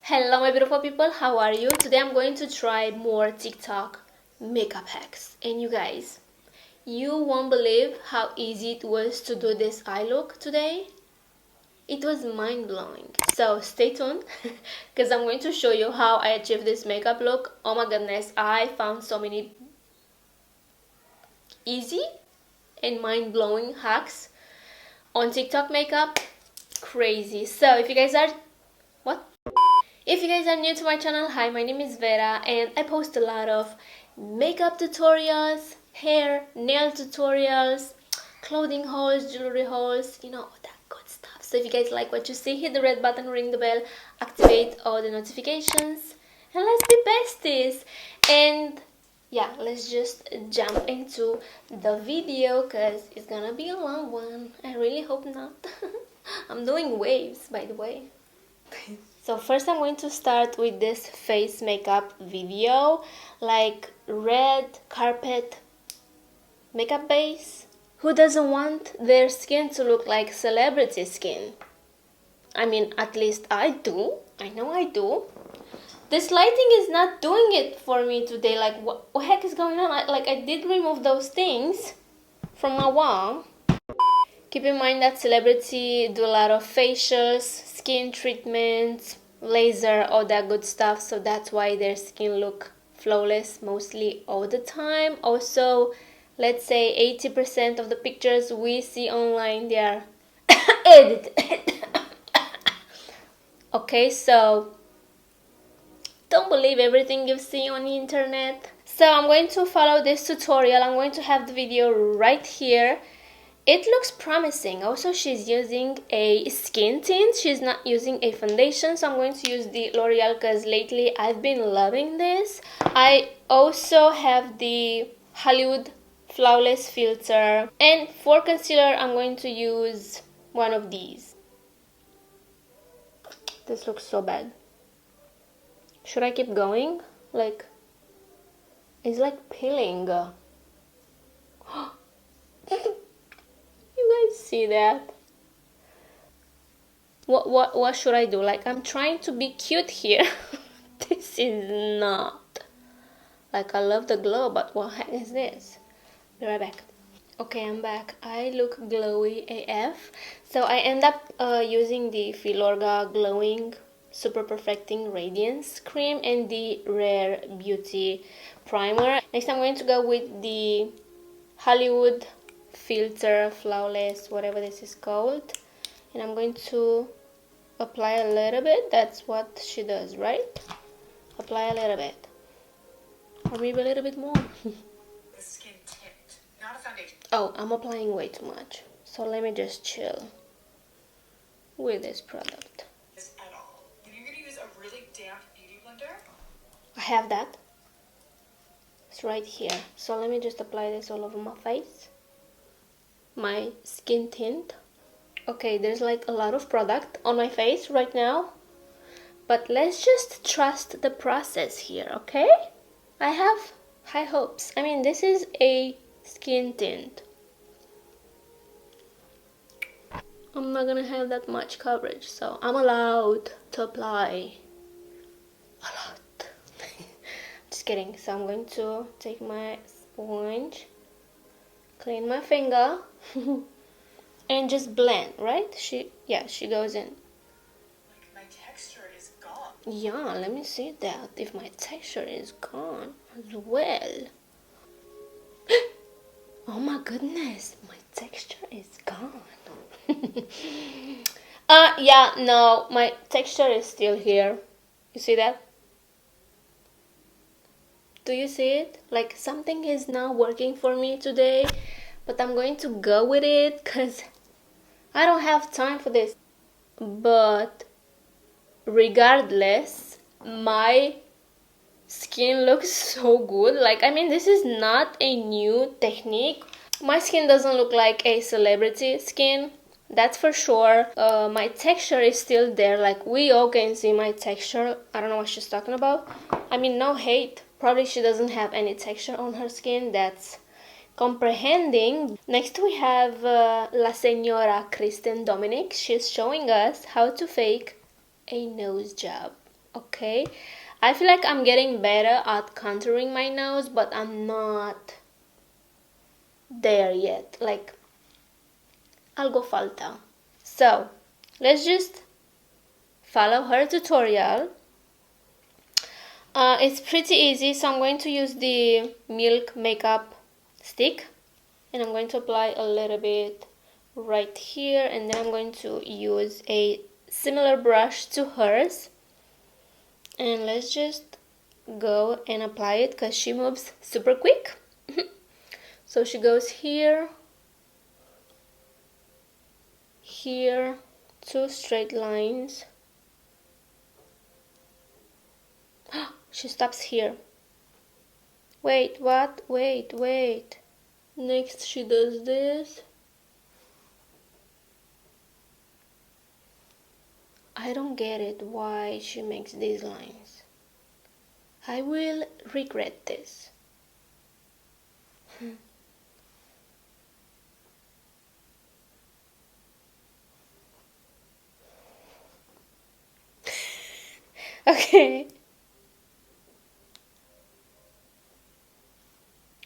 Hello my beautiful people, how are you? Today I'm going to try more TikTok makeup hacks. And you guys, you won't believe how easy it was to do this eye look today. It was mind-blowing. So stay tuned because I'm going to show you how I achieved this makeup look. Oh my goodness, I found so many easy and mind-blowing hacks on TikTok makeup. Crazy. So if you guys are If you guys are new to my channel, hi, my name is Vera and I post a lot of makeup tutorials, hair, nail tutorials, clothing hauls, jewelry hauls, you know, all that good stuff. So if you guys like what you see, hit the red button, ring the bell, activate all the notifications, and let's be besties. And yeah, let's just jump into the video because it's gonna be a long one. I really hope not. I'm doing waves, by the way. So first I'm going to start with this face makeup video, like red carpet makeup base. Who doesn't want their skin to look like celebrity skin? I mean, at least I do. I know I do. This lighting is not doing it for me today. Like, what heck is going on? I did remove those things from my wall. Keep in mind that celebrity do a lot of facials, skin treatments, laser, all that good stuff, so that's why their skin look flawless mostly all the time. Also, let's say 80% of the pictures we see online, they are edited. Okay, so don't believe everything you see on the internet. So I'm going to follow this tutorial. I'm going to have the video right here. It looks promising. Also, she's using a skin tint. She's not using a foundation, so I'm going to use the L'Oreal because lately I've been loving this. I also have the Hollywood Flawless Filter. And for concealer, I'm going to use one of these. This looks so bad. Should I keep going? Like, it's like peeling. See that? What should I do? Like, I'm trying to be cute here. This is not. Like, I love the glow, but what heck is this? Be right back. Okay, I'm back. I look glowy AF. So I end up using the Filorga Glowing Super Perfecting Radiance Cream and the Rare Beauty Primer. Next, I'm going to go with the Hollywood Filter Flawless, whatever this is called, and I'm going to apply a little bit. That's what she does, right? Apply a little bit, or maybe a little bit more. The skin tint, not a foundation. Oh, I'm applying way too much, so let me just chill with this product. At all. If you're gonna use a really damp beauty blender, I have that. It's right here, so let me just apply this all over my face. My skin tint. Okay, there's like a lot of product on my face right now, but let's just trust the process here, okay? I have high hopes. I mean, this is a skin tint. I'm not gonna have that much coverage, so I'm allowed to apply a lot. Just kidding. So I'm going to take my sponge, clean my finger, and just blend, right? She goes in. Like, my texture is gone. Yeah, let me see that, if my texture is gone as well. Oh my goodness, my texture is gone. Yeah, no, my texture is still here. You see that? Do you see it? Like, something is not working for me today, but I'm going to go with it because I don't have time for this. But regardless, my skin looks so good. Like, I mean, this is not a new technique. My skin doesn't look like a celebrity skin, that's for sure. My texture is still there. Like, we all can see my texture. I don't know what she's talking about. I mean, no hate. Probably she doesn't have any texture on her skin. That's comprehending. Next we have La Senora Kristen Dominic. She's showing us how to fake a nose job. Okay, I feel like I'm getting better at contouring my nose, but I'm not there yet. Like, algo falta. So let's just follow her tutorial. It's pretty easy, so I'm going to use the Milk makeup stick, and I'm going to apply a little bit right here, and then I'm going to use a similar brush to hers, and let's just go and apply it because she moves super quick. So she goes here, here, 2 straight lines. She stops here. Wait, what? Wait. Next she does this. I don't get it why she makes these lines. I will regret this. Okay.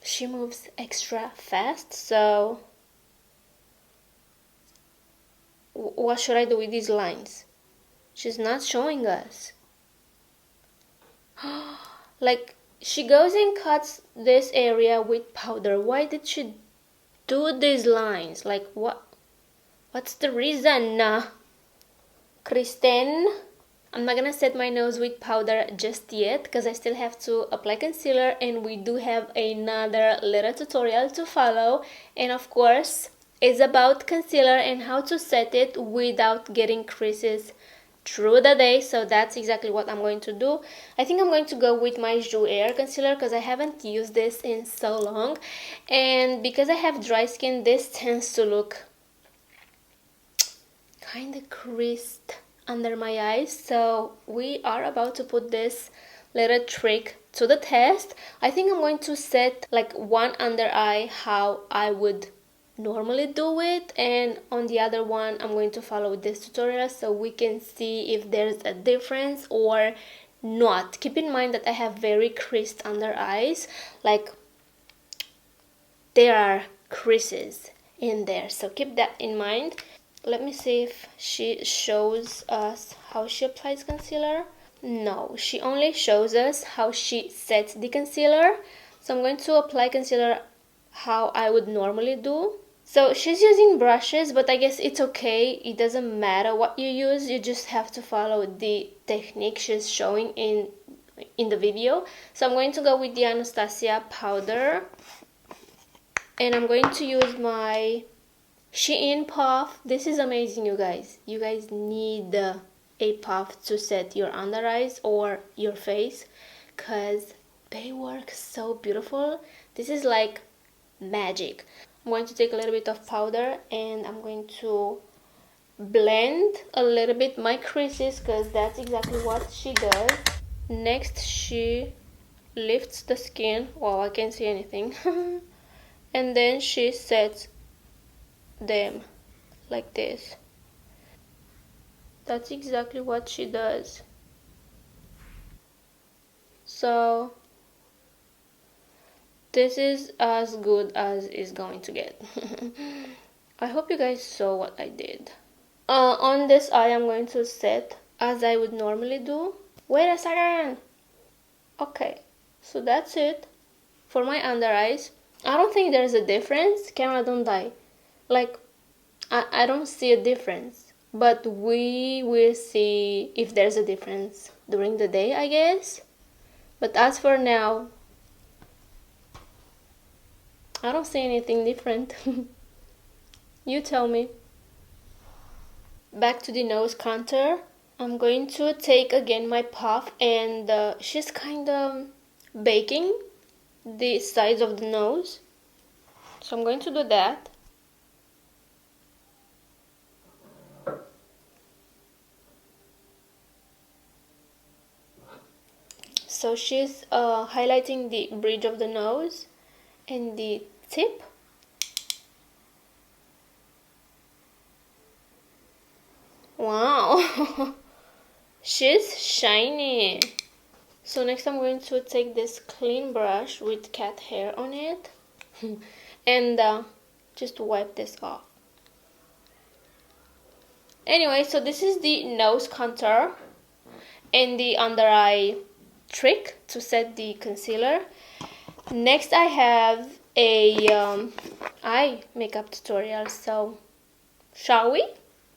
She moves extra fast, so what should I do with these lines? She's not showing us. Like, she goes and cuts this area with powder. Why did she do these lines? Like, what's the reason? Kristen? I'm not gonna set my nose with powder just yet because I still have to apply concealer, and we do have another little tutorial to follow, and of course it's about concealer and how to set it without getting creases through the day. So that's exactly what I'm going to do. I think I'm going to go with my Jouer concealer because I haven't used this in so long, and because I have dry skin, this tends to look kind of creased under my eyes. So we are about to put this little trick to the test. I think I'm going to set like one under eye how I would normally do it, and on the other one I'm going to follow this tutorial so we can see if there's a difference or not. Keep in mind that I have very creased under eyes, like there are creases in there, so keep that in mind. Let me see if she shows us how she applies concealer. No, she only shows us how she sets the concealer. So I'm going to apply concealer how I would normally do. So she's using brushes, but I guess it's okay. It doesn't matter what you use. You just have to follow the technique she's showing in the video. So I'm going to go with the Anastasia powder. And I'm going to use my Shein puff. This is amazing, you guys. You guys need a puff to set your under eyes or your face because they work so beautiful. This is like magic. I'm going to take a little bit of powder and I'm going to blend a little bit my creases because that's exactly what she does. Next, she lifts the skin. Wow, I can't see anything. And then she sets them like this. That's exactly what she does. So this is as good as it's going to get. I hope you guys saw what I did. On this eye I'm going to set as I would normally do. Wait a second. Okay, so that's it for my under eyes. I don't think there's a difference. Camera, don't die. Like, I don't see a difference, but we will see if there's a difference during the day, I guess. But as for now, I don't see anything different. You tell me. Back to the nose contour. I'm going to take again my puff, and she's kind of baking the sides of the nose. So I'm going to do that. So she's highlighting the bridge of the nose and the tip. Wow. She's shiny. So next I'm going to take this clean brush with cat hair on it and just wipe this off. Anyway, so this is the nose contour and the under eye trick to set the concealer. Next I have a eye makeup tutorial, so shall we?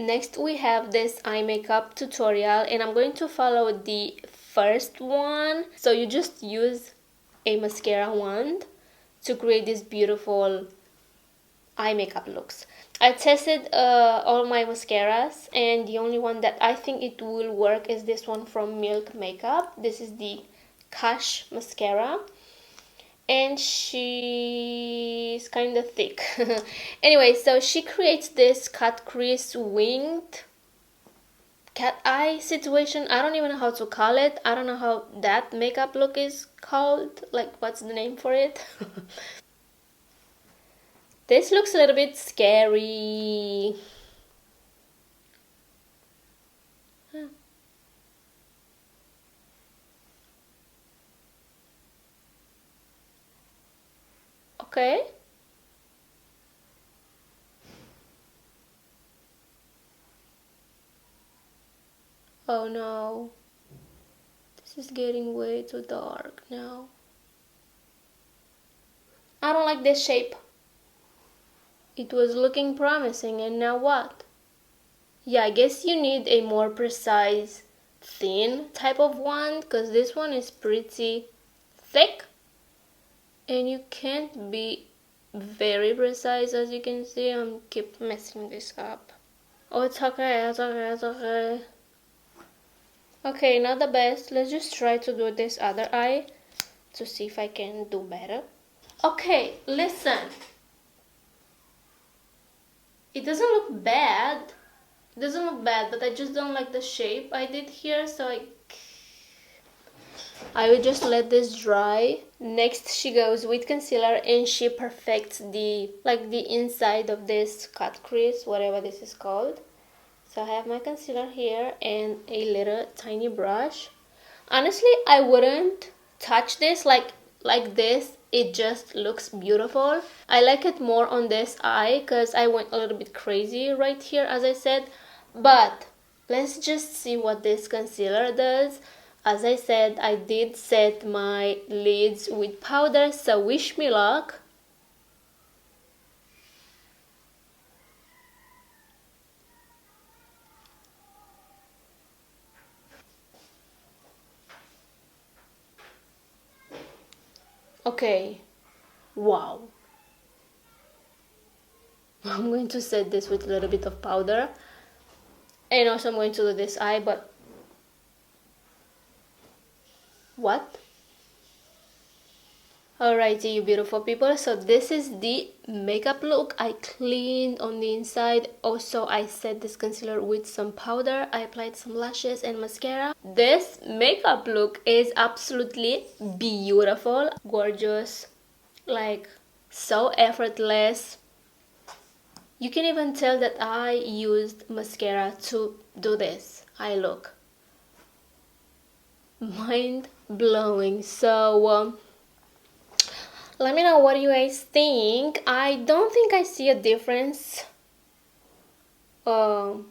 Next we have this eye makeup tutorial and I'm going to follow the first one. So you just use a mascara wand to create this beautiful eye makeup looks. I tested all my mascaras and the only one that I think it will work is this one from Milk Makeup. This is the Cash mascara and she's kind of thick. Anyway, so she creates this cut crease winged cat eye situation. I don't even know how to call it. I don't know how that makeup look is called. Like, what's the name for it? This looks a little bit scary. Okay. Oh no. This is getting way too dark now. I don't like this shape. It was looking promising and now what? Yeah, I guess you need a more precise, thin type of wand because this one is pretty thick. And you can't be very precise, as you can see. I'm keep messing this up. Oh, it's okay, it's okay, it's okay. Okay, not the best. Let's just try to do this other eye to see if I can do better. Okay, listen. It doesn't look bad. It doesn't look bad, but I just don't like the shape I did here, so I will just let this dry. Next she goes with concealer and she perfects the inside of this cut crease, whatever this is called. So I have my concealer here and a little tiny brush. Honestly, I wouldn't touch this like this. It just looks beautiful. I like it more on this eye because I went a little bit crazy right here, as I said. But let's just see what this concealer does. As I said, I did set my lids with powder, so wish me luck. Okay, wow. I'm going to set this with a little bit of powder. And also I'm going to do this eye, but what? Alrighty, you beautiful people, so this is the makeup look. I cleaned on the inside. Also, I set this concealer with some powder. I applied some lashes and mascara. This makeup look is absolutely beautiful, gorgeous, like so effortless. You can even tell that I used mascara to do this eye look. Mind-blowing. So let me know what you guys think. I don't think I see a difference on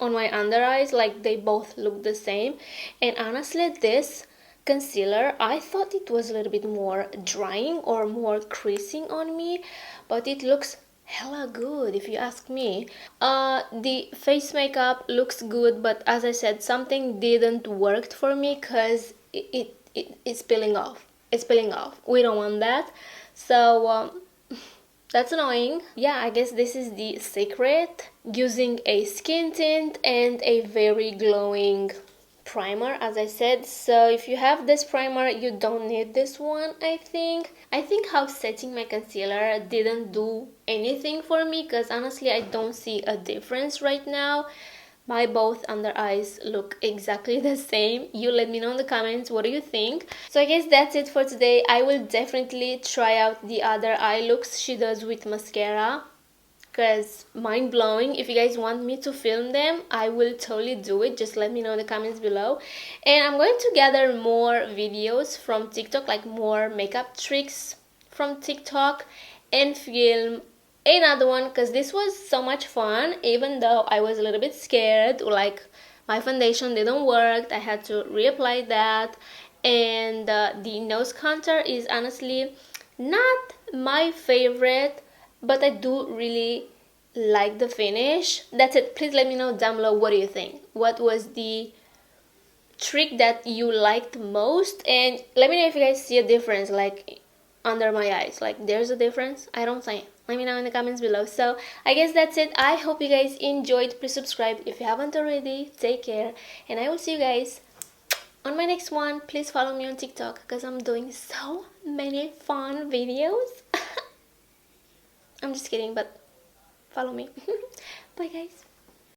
my under eyes. Like, they both look the same. And honestly, this concealer, I thought it was a little bit more drying or more creasing on me, but it looks hella good if you ask me. The face makeup looks good, but as I said, something didn't work for me because it's peeling off. It's peeling off. We don't want that. So that's annoying. Yeah, I guess this is the secret. Using a skin tint and a very glowing primer, as I said. So if you have this primer, you don't need this one, I think. I think how setting my concealer didn't do anything for me because honestly I don't see a difference right now. My both under eyes look exactly the same. You let me know in the comments what do you think. So I guess that's it for today. I will definitely try out the other eye looks she does with mascara. because mind-blowing. If you guys want me to film them, I will totally do it. Just let me know in the comments below. And I'm going to gather more videos from TikTok, like more makeup tricks from TikTok, and film another one, because this was so much fun. Even though I was a little bit scared, like my foundation didn't work, I had to reapply that. And the nose contour is honestly not my favorite, but I do really like the finish. That's it. Please let me know down below, what do you think? What was the trick that you liked most? And let me know if you guys see a difference, like under my eyes, like there's a difference. I don't think. Let me know in the comments below. So I guess that's it. I hope you guys enjoyed. Please subscribe if you haven't already. Take care, and I will see you guys on my next one. Please follow me on TikTok because I'm doing so many fun videos. I'm just kidding, but follow me. Bye guys.